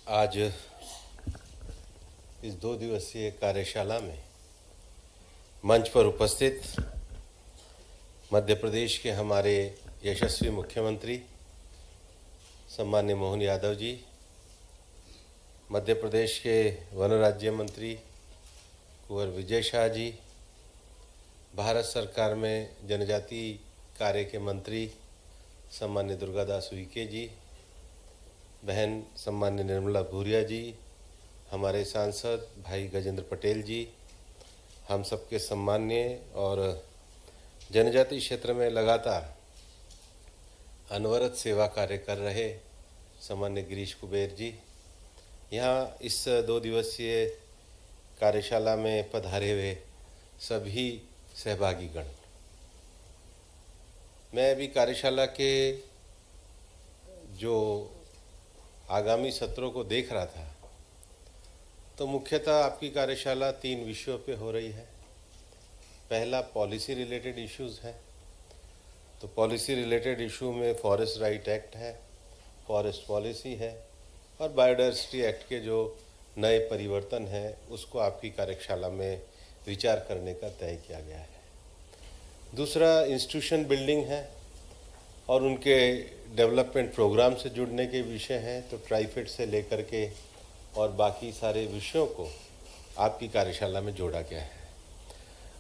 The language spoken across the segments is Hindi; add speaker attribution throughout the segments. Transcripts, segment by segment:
Speaker 1: आज इस 2 दिवसीय कार्यशाला में मंच पर उपस्थित मध्य प्रदेश के हमारे यशस्वी मुख्यमंत्री सम्मान्य मोहन यादव जी, मध्य प्रदेश के वन राज्य मंत्री कुंवर विजय शाह जी, भारत सरकार में जनजाति कार्य के मंत्री सम्मान्य दुर्गादास उइके जी, बहन सम्मान्य निर्मला भूरिया जी, हमारे सांसद भाई गजेंद्र पटेल जी, हम सबके सम्मान्य और जनजाति क्षेत्र में लगातार अनवरत सेवा कार्य कर रहे सम्मान्य गिरीश कुबेर जी, यहाँ इस 2 दिवसीय कार्यशाला में पधारे हुए सभी सहभागीगण। मैं अभी कार्यशाला के जो आगामी सत्रों को देख रहा था तो मुख्यतः आपकी कार्यशाला 3 विषयों पे हो रही है। पहला पॉलिसी रिलेटेड इश्यूज़ है, तो पॉलिसी रिलेटेड इशू में फॉरेस्ट राइट एक्ट है, फॉरेस्ट पॉलिसी है और बायोडाइवर्सिटी एक्ट के जो नए परिवर्तन हैं उसको आपकी कार्यशाला में विचार करने का तय किया गया है। दूसरा इंस्टीट्यूशन बिल्डिंग है और उनके डेवलपमेंट प्रोग्राम से जुड़ने के विषय हैं, तो ट्राइफेड से लेकर के और बाकी सारे विषयों को आपकी कार्यशाला में जोड़ा गया है।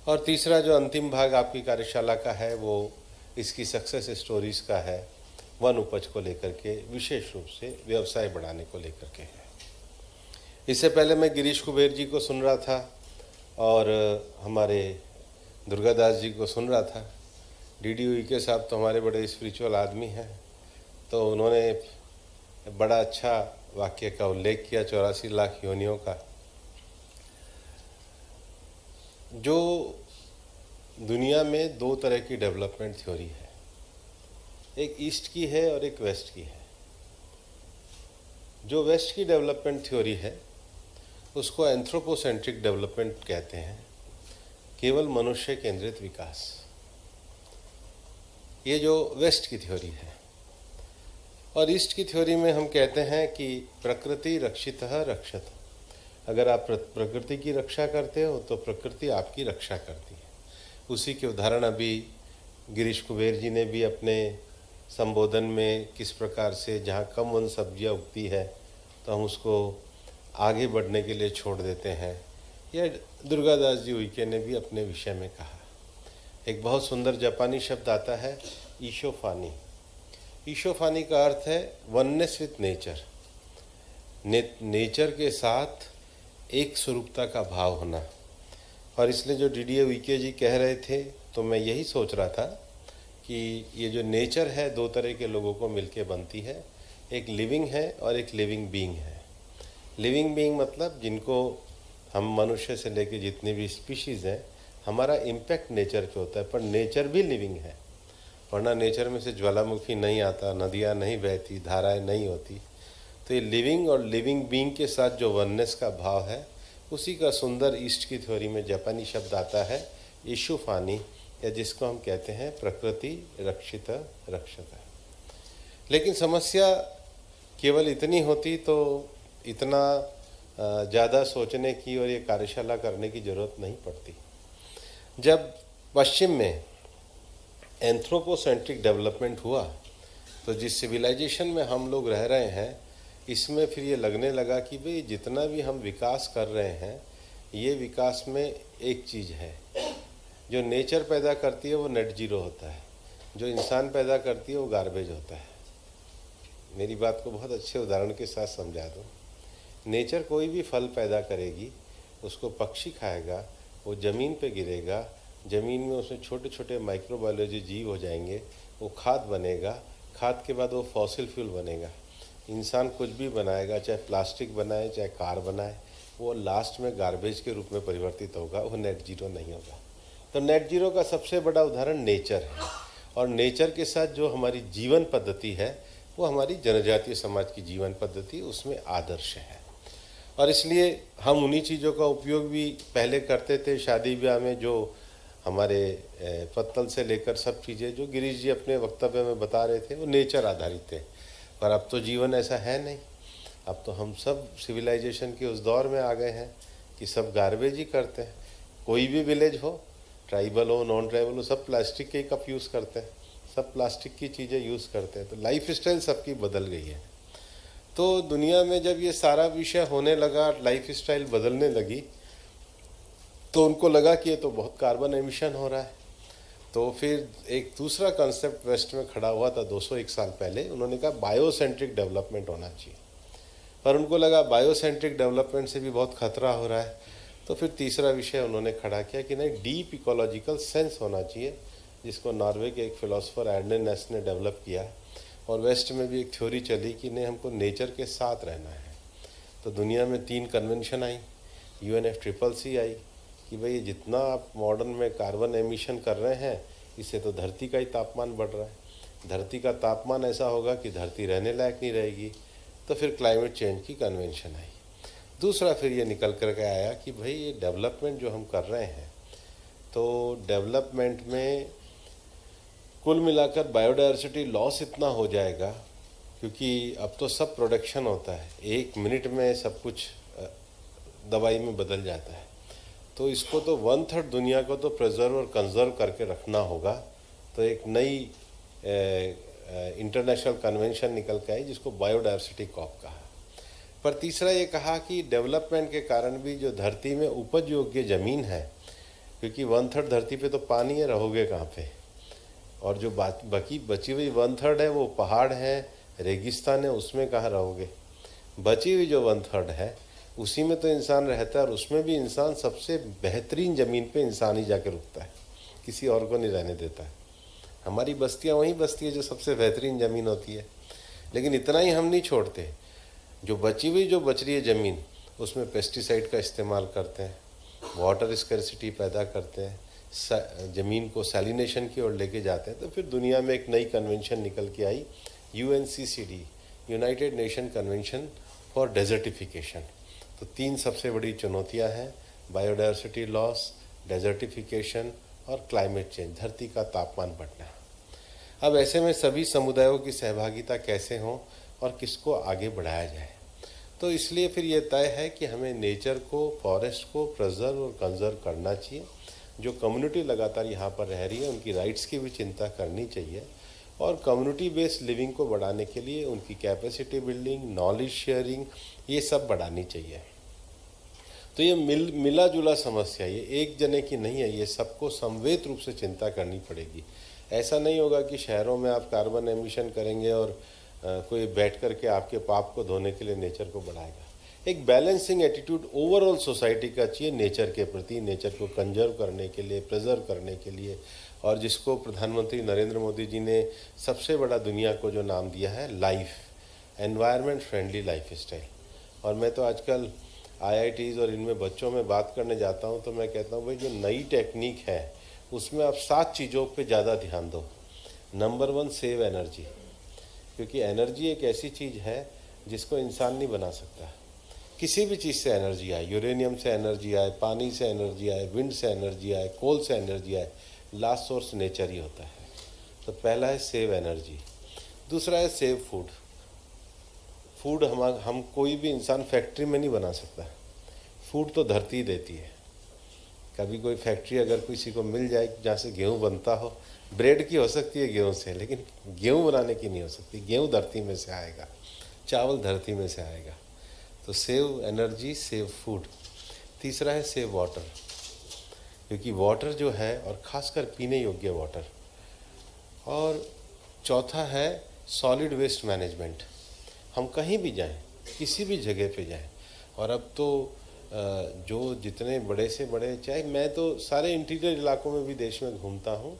Speaker 1: और तीसरा जो अंतिम भाग आपकी कार्यशाला का है वो इसकी सक्सेस स्टोरीज़ का है, वन उपज को लेकर के, विशेष रूप से व्यवसाय बढ़ाने को लेकर के है। इससे पहले मैं गिरीश कुबेर जी को सुन रहा था और हमारे दुर्गादास जी को सुन रहा था। डी उइके साहब तो हमारे बड़े स्पिरिचुअल आदमी हैं, तो उन्होंने बड़ा अच्छा वाक्य का उल्लेख किया 84 लाख योनियों का। जो दुनिया में 2 तरह की डेवलपमेंट थ्योरी है, एक ईस्ट की है और एक वेस्ट की है। जो वेस्ट की डेवलपमेंट थ्योरी है उसको एंथ्रोपोसेंट्रिक डेवलपमेंट कहते हैं, केवल मनुष्य केंद्रित विकास। ये जो वेस्ट की थ्योरी है। और ईस्ट की थ्योरी में हम कहते हैं कि प्रकृति रक्षितः रक्षत। अगर आप प्रकृति की रक्षा करते हो तो प्रकृति आपकी रक्षा करती है। उसी के उदाहरण अभी गिरीश कुबेर जी ने भी अपने संबोधन में किस प्रकार से जहाँ कम वन सब्जियाँ उगती है तो हम उसको आगे बढ़ने के लिए छोड़ देते हैं, या दुर्गादास जी उइके ने भी अपने विषय में कहा। एक बहुत सुंदर जापानी शब्द आता है ईशोफानी। ईशोफानी का अर्थ है वननेस विथ नेचर, नेचर के साथ एक स्वरूपता का भाव होना। और इसलिए जो डी उइके जी कह रहे थे तो मैं यही सोच रहा था कि ये जो नेचर है 2 तरह के लोगों को मिलके बनती है, एक लिविंग है और एक लिविंग बीइंग है। लिविंग बीइंग मतलब जिनको हम मनुष्य से लेके जितनी भी स्पीशीज़ हैं, हमारा इम्पैक्ट नेचर पे होता है, पर नेचर भी लिविंग है, वरना नेचर में से ज्वालामुखी नहीं आता, नदियाँ नहीं बहती, धाराएं नहीं होती। तो ये लिविंग और लिविंग बीइंग के साथ जो वननेस का भाव है, उसी का सुंदर ईस्ट की थ्योरी में जापानी शब्द आता है ईशुफानी, या जिसको हम कहते हैं प्रकृति रक्षित रक्षत। लेकिन समस्या केवल इतनी होती तो इतना ज़्यादा सोचने की और ये कार्यशाला करने की ज़रूरत नहीं पड़ती। जब पश्चिम में एंथ्रोपोसेंट्रिक डेवलपमेंट हुआ तो जिस सिविलाइजेशन में हम लोग रह रहे हैं, इसमें फिर ये लगने लगा कि भाई जितना भी हम विकास कर रहे हैं, ये विकास में एक चीज़ है, जो नेचर पैदा करती है वो नेट जीरो होता है, जो इंसान पैदा करती है वो गार्बेज होता है। मेरी बात को बहुत अच्छे उदाहरण के साथ समझा दूँ। नेचर कोई भी फल पैदा करेगी, उसको पक्षी खाएगा, वो ज़मीन पे गिरेगा, ज़मीन में उसमें छोटे छोटे माइक्रोबायोलॉजी जीव हो जाएंगे, वो खाद बनेगा, खाद के बाद वो फॉसिल फ्यूल बनेगा। इंसान कुछ भी बनाएगा, चाहे प्लास्टिक बनाए चाहे कार बनाए, वो लास्ट में गार्बेज के रूप में परिवर्तित होगा, वो नेट जीरो नहीं होगा। तो नेट जीरो का सबसे बड़ा उदाहरण नेचर है। और नेचर के साथ जो हमारी जीवन पद्धति है वो हमारी जनजातीय समाज की जीवन पद्धति, उसमें आदर्श है। और इसलिए हम उन्हीं चीज़ों का उपयोग भी पहले करते थे। शादी ब्याह में जो हमारे पत्तल से लेकर सब चीज़ें जो गिरीश जी अपने वक्तव्य में बता रहे थे वो नेचर आधारित थे, पर अब तो जीवन ऐसा है नहीं। अब तो हम सब सिविलाइजेशन के उस दौर में आ गए हैं कि सब गार्बेज ही करते हैं। कोई भी विलेज हो, ट्राइबल हो नॉन ट्राइबल हो, सब प्लास्टिक के ही कप यूज़ करते हैं, सब प्लास्टिक की चीज़ें यूज़ करते हैं। तो लाइफ स्टाइल सबकी बदल गई है। तो दुनिया में जब ये सारा विषय होने लगा, लाइफ स्टाइल बदलने लगी, तो उनको लगा कि ये तो बहुत कार्बन एमिशन हो रहा है। तो फिर एक दूसरा कॉन्सेप्ट वेस्ट में खड़ा हुआ था 201 साल पहले। उन्होंने कहा बायोसेंट्रिक डेवलपमेंट होना चाहिए, पर उनको लगा बायोसेंट्रिक डेवलपमेंट से भी बहुत खतरा हो रहा है। तो फिर तीसरा विषय उन्होंने खड़ा किया कि नहीं, डीप इकोलॉजिकल सेंस होना चाहिए, जिसको नॉर्वे के एक फिलोसोफर एडने नेस ने डेवलप किया। और वेस्ट में भी एक थ्योरी चली कि नहीं, हमको नेचर के साथ रहना है। तो दुनिया में 3 कन्वेंशन आई, UNFCCC आई कि भाई जितना आप मॉडर्न में कार्बन एमिशन कर रहे हैं, इससे तो धरती का ही तापमान बढ़ रहा है। धरती का तापमान ऐसा होगा कि धरती रहने लायक नहीं रहेगी। तो फिर क्लाइमेट चेंज की कन्वेंशन आई। दूसरा फिर ये निकल कर के आया कि भाई ये डेवलपमेंट जो हम कर रहे हैं, तो डेवलपमेंट में कुल मिलाकर बायोडायवर्सिटी लॉस इतना हो जाएगा, क्योंकि अब तो सब प्रोडक्शन होता है, 1 मिनट में सब कुछ दवाई में बदल जाता है। तो इसको तो 1/3 दुनिया को तो प्रिजर्व और कंजर्व करके रखना होगा। तो एक नई इंटरनेशनल कन्वेंशन निकल के आई, जिसको बायोडायवर्सिटी कॉप कहा। पर तीसरा ये कहा कि डेवलपमेंट के कारण भी जो धरती में उपज योग्य ज़मीन है, क्योंकि 1/3 धरती पे तो पानी है, रहोगे कहाँ पे। और जो बाकी बची हुई 1/3 है वो पहाड़ है, रेगिस्तान है, उसमें कहाँ रहोगे। बची हुई जो 1/3 है उसी में तो इंसान रहता है, और उसमें भी इंसान सबसे बेहतरीन ज़मीन पे इंसान ही जाके रुकता है, किसी और को नहीं रहने देता है। हमारी बस्तियाँ वहीं बसती है जो सबसे बेहतरीन ज़मीन होती है। लेकिन इतना ही हम नहीं छोड़ते, जो बच रही है ज़मीन, उसमें पेस्टिसाइड का इस्तेमाल करते हैं, वाटर स्कैर्सिटी पैदा करते हैं, ज़मीन को सैलिनेशन की ओर लेके जाते हैं। तो फिर दुनिया में एक नई कन्वेंशन निकल के आई, UNCCD, United nation convention for desertification. तो 3 सबसे बड़ी चुनौतियां हैं, बायोडायवर्सिटी लॉस, डेजर्टिफिकेशन और क्लाइमेट चेंज, धरती का तापमान बढ़ना। अब ऐसे में सभी समुदायों की सहभागिता कैसे हो और किसको आगे बढ़ाया जाए। तो इसलिए फिर ये तय है कि हमें नेचर को, फॉरेस्ट को प्रिजर्व और कंजर्व करना चाहिए। जो कम्युनिटी लगातार यहाँ पर रह रही है, उनकी राइट्स की भी चिंता करनी चाहिए, और कम्युनिटी बेस्ड लिविंग को बढ़ाने के लिए उनकी कैपेसिटी बिल्डिंग, नॉलेज शेयरिंग, ये सब बढ़ानी चाहिए। तो ये मिला जुला समस्या, ये एक जने की नहीं है, ये सबको समवेत रूप से चिंता करनी पड़ेगी। ऐसा नहीं होगा कि शहरों में आप कार्बन एमिशन करेंगे और कोई बैठ कर के आपके पाप को धोने के लिए नेचर को बढ़ाएगा। एक बैलेंसिंग एटीट्यूड ओवरऑल सोसाइटी का चाहिए नेचर के प्रति, नेचर को कंजर्व करने के लिए, प्रिजर्व करने के लिए, और जिसको प्रधानमंत्री नरेंद्र मोदी जी ने सबसे बड़ा दुनिया को जो नाम दिया है, life, environment friendly life style. और मैं तो आजकल IITs और इनमें बच्चों में बात करने जाता हूँ, तो मैं कहता हूँ भाई जो नई टेक्निक है उसमें आप 7 चीज़ों पे ज़्यादा ध्यान दो। नंबर 1, सेव एनर्जी, क्योंकि एनर्जी एक ऐसी चीज़ है जिसको इंसान नहीं बना सकता। किसी भी चीज़ से एनर्जी आए, यूरेनियम से एनर्जी आए, पानी से एनर्जी आए, विंड से एनर्जी आए, कोल से एनर्जी आए, लास्ट सोर्स नेचर ही होता है। तो पहला है सेव एनर्जी। दूसरा है सेव फूड। फूड हम कोई भी इंसान फैक्ट्री में नहीं बना सकता, फूड तो धरती देती है। कभी कोई फैक्ट्री अगर किसी को मिल जाए जहाँ से गेहूँ बनता हो, ब्रेड की हो सकती है गेहूँ से, लेकिन गेहूँ बनाने की नहीं हो सकती। गेहूँ धरती में से आएगा, चावल धरती में से आएगा। तो सेव एनर्जी, सेव फूड। तीसरा है सेव वाटर, क्योंकि वाटर जो है, और ख़ासकर पीने योग्य वाटर। और चौथा है सॉलिड वेस्ट मैनेजमेंट। हम कहीं भी जाएं, किसी भी जगह पे जाएं, और अब तो जो जितने बड़े से बड़े, चाहे मैं तो सारे इंटीरियर इलाकों में भी देश में घूमता हूँ,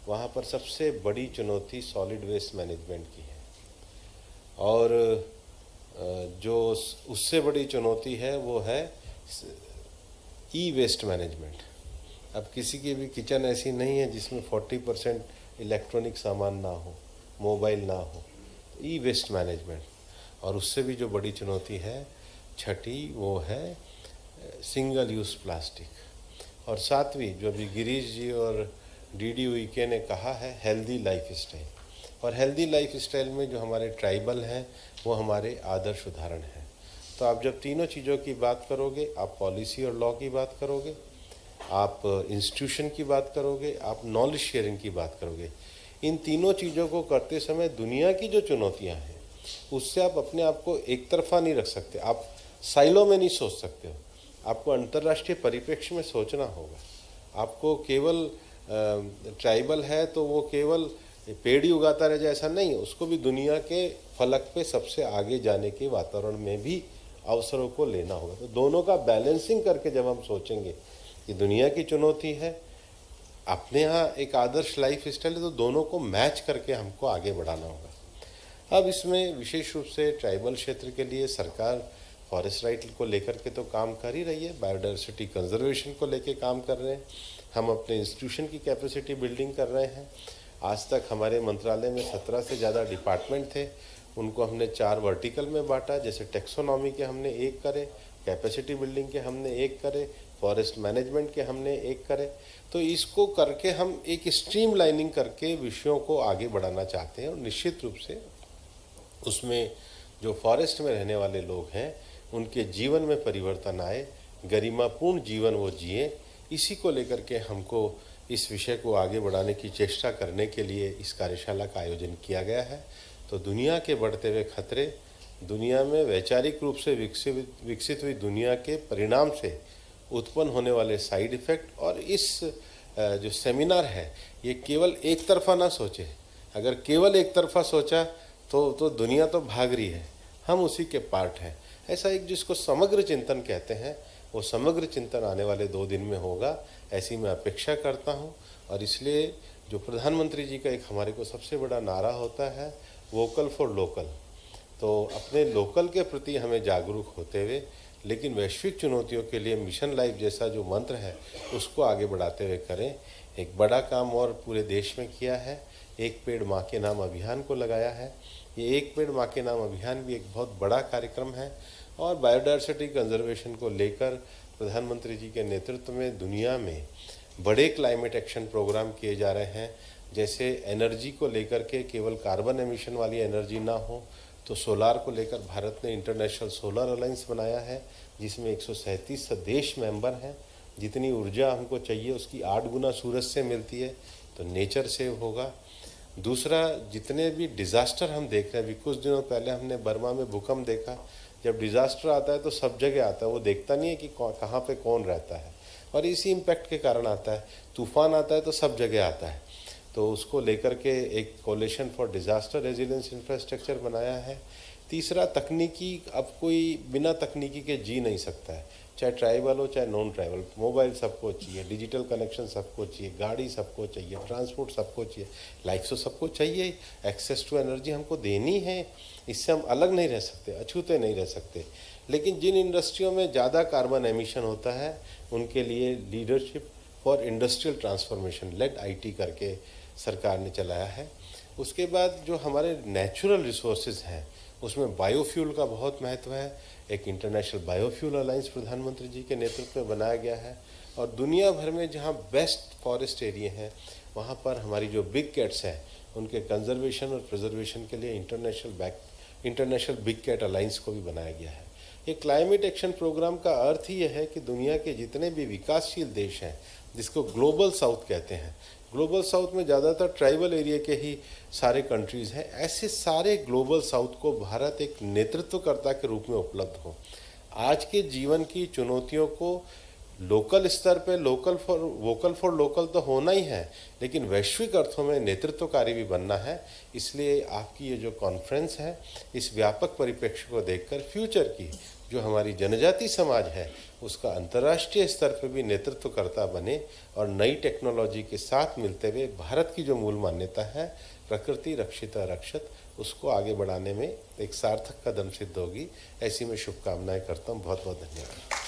Speaker 1: वहाँ पर सबसे बड़ी चुनौती सॉलिड वेस्ट मैनेजमेंट की है। और जो उससे बड़ी चुनौती है वो है ई वेस्ट मैनेजमेंट। अब किसी की भी किचन ऐसी नहीं है जिसमें 40% इलेक्ट्रॉनिक सामान ना हो, मोबाइल ना हो। ई वेस्ट मैनेजमेंट। और उससे भी जो बड़ी चुनौती है, छठी, वो है सिंगल यूज़ प्लास्टिक। और सातवीं, जो अभी गिरीश जी और DD उइके ने कहा है, हेल्दी लाइफ स्टाइल। और हेल्दी लाइफ स्टाइल में जो हमारे ट्राइबल हैं वो हमारे आदर्श उदाहरण हैं। तो आप जब तीनों चीज़ों की बात करोगे, आप पॉलिसी और लॉ की बात करोगे, आप इंस्टीट्यूशन की बात करोगे, आप नॉलेज शेयरिंग की बात करोगे, इन तीनों चीज़ों को करते समय दुनिया की जो चुनौतियां हैं उससे आप अपने आप को एक तरफा नहीं रख सकते, आप साइलो में नहीं सोच सकते हो। आपको अंतर्राष्ट्रीय परिप्रेक्ष्य में सोचना होगा। आपको केवल ट्राइबल है तो वो केवल पेड़ ही उगाता रह जाए ऐसा नहीं, उसको भी दुनिया के फलक पे सबसे आगे जाने के वातावरण में भी अवसरों को लेना होगा। तो दोनों का बैलेंसिंग करके जब हम सोचेंगे कि दुनिया की चुनौती है, अपने यहाँ एक आदर्श लाइफ स्टाइल है, तो दोनों को मैच करके हमको आगे बढ़ाना होगा। अब इसमें विशेष रूप से ट्राइबल क्षेत्र के लिए सरकार फॉरेस्ट राइट को लेकर के तो काम कर ही रही है, बायोडाइवर्सिटी कंजर्वेशन को लेके काम कर रहे हैं, हम अपने इंस्टीट्यूशन की कैपेसिटी बिल्डिंग कर रहे हैं। आज तक हमारे मंत्रालय में 17 से ज़्यादा डिपार्टमेंट थे, उनको हमने 4 वर्टिकल में बांटा। जैसे टेक्सोनॉमी के हमने 1 करे, कैपेसिटी बिल्डिंग के हमने 1 करे, फॉरेस्ट मैनेजमेंट के हमने 1 करे। तो इसको करके हम एक स्ट्रीम लाइनिंग करके विषयों को आगे बढ़ाना चाहते हैं, और निश्चित रूप से उसमें जो फॉरेस्ट में रहने वाले लोग हैं उनके जीवन में परिवर्तन आए, गरिमापूर्ण जीवन वो जिए, इसी को लेकर के हमको इस विषय को आगे बढ़ाने की चेष्टा करने के लिए इस कार्यशाला का आयोजन किया गया है। तो दुनिया के बढ़ते हुए खतरे, दुनिया में वैचारिक रूप से विकसित हुई दुनिया के परिणाम से उत्पन्न होने वाले साइड इफ़ेक्ट, और इस जो सेमिनार है ये केवल एक तरफा ना सोचे। अगर केवल एक तरफा सोचा तो दुनिया तो भाग रही है, हम उसी के पार्ट हैं। ऐसा एक जिसको समग्र चिंतन कहते हैं, वो समग्र चिंतन आने वाले 2 दिन में होगा, ऐसी मैं अपेक्षा करता हूँ। और इसलिए जो प्रधानमंत्री जी का एक हमारे को सबसे बड़ा नारा होता है वोकल फॉर लोकल, तो अपने लोकल के प्रति हमें जागरूक होते हुए लेकिन वैश्विक चुनौतियों के लिए मिशन लाइफ जैसा जो मंत्र है उसको आगे बढ़ाते हुए करें। एक बड़ा काम और पूरे देश में किया है, एक पेड़ माँ के नाम अभियान को लगाया है। ये एक पेड़ माँ के नाम अभियान भी एक बहुत बड़ा कार्यक्रम है, और बायोडाइवर्सिटी कंजर्वेशन को लेकर प्रधानमंत्री जी के नेतृत्व में दुनिया में बड़े क्लाइमेट एक्शन प्रोग्राम किए जा रहे हैं। जैसे एनर्जी को लेकर के केवल कार्बन एमिशन वाली एनर्जी ना हो, तो सोलार को लेकर भारत ने इंटरनेशनल सोलर अलायंस बनाया है, जिसमें 137 देश मेंबर हैं। जितनी ऊर्जा हमको चाहिए उसकी 8 गुना सूरज से मिलती है, तो नेचर सेव होगा। दूसरा, जितने भी डिज़ास्टर हम देख रहे हैं, अभी कुछ दिनों पहले हमने बर्मा में भूकंप देखा। जब डिज़ास्टर आता है तो सब जगह आता है, वो देखता नहीं है कि कहाँ पे कौन रहता है, और इसी इम्पैक्ट के कारण आता है। तूफान आता है तो सब जगह आता है, तो उसको लेकर के एक coalition for disaster resilience infrastructure बनाया है। तीसरा, तकनीकी, अब कोई बिना तकनीकी के जी नहीं सकता है, चाहे ट्राइबल हो चाहे नॉन ट्राइबल। मोबाइल सबको चाहिए, डिजिटल कनेक्शन सबको चाहिए, गाड़ी सबको चाहिए, ट्रांसपोर्ट सबको चाहिए, लाइफ तो सबको चाहिए। एक्सेस टू एनर्जी हमको देनी है, इससे हम अलग नहीं रह सकते, अछूते नहीं रह सकते। लेकिन जिन इंडस्ट्रियों में ज़्यादा कार्बन एमिशन होता है उनके लिए leadership for industrial transformation led IT करके सरकार ने चलाया है। उसके बाद जो हमारे नेचुरल रिसोर्सेज हैं उसमें बायोफ्यूल का बहुत महत्व है। एक इंटरनेशनल बायोफ्यूल अलायंस प्रधानमंत्री जी के नेतृत्व में बनाया गया है, और दुनिया भर में जहाँ बेस्ट फॉरेस्ट एरिया हैं वहाँ पर हमारी जो बिग कैट्स हैं उनके कंजर्वेशन और प्रिजर्वेशन के लिए इंटरनेशनल बिग कैट अलायंस को भी बनाया गया है। ये क्लाइमेट एक्शन प्रोग्राम का अर्थ ही यह है कि दुनिया के जितने भी विकासशील देश हैं, जिसको ग्लोबल साउथ कहते हैं, ग्लोबल साउथ में ज़्यादातर ट्राइबल एरिया के ही सारे कंट्रीज़ हैं, ऐसे सारे ग्लोबल साउथ को भारत एक नेतृत्वकर्ता के रूप में उपलब्ध हो। आज के जीवन की चुनौतियों को लोकल स्तर पे वोकल फॉर लोकल तो होना ही है, लेकिन वैश्विक अर्थों में नेतृत्वकारी भी बनना है। इसलिए आपकी ये जो कॉन्फ्रेंस है, इस व्यापक परिप्रेक्ष्य को देखकर फ्यूचर की जो हमारी जनजाति समाज है उसका अंतर्राष्ट्रीय स्तर पर भी नेतृत्वकर्ता बने, और नई टेक्नोलॉजी के साथ मिलते हुए भारत की जो मूल मान्यता है प्रकृति रक्षिता रक्षत, उसको आगे बढ़ाने में एक सार्थक कदम सिद्ध होगी। ऐसी मैं शुभकामनाएं करता हूँ। बहुत बहुत धन्यवाद।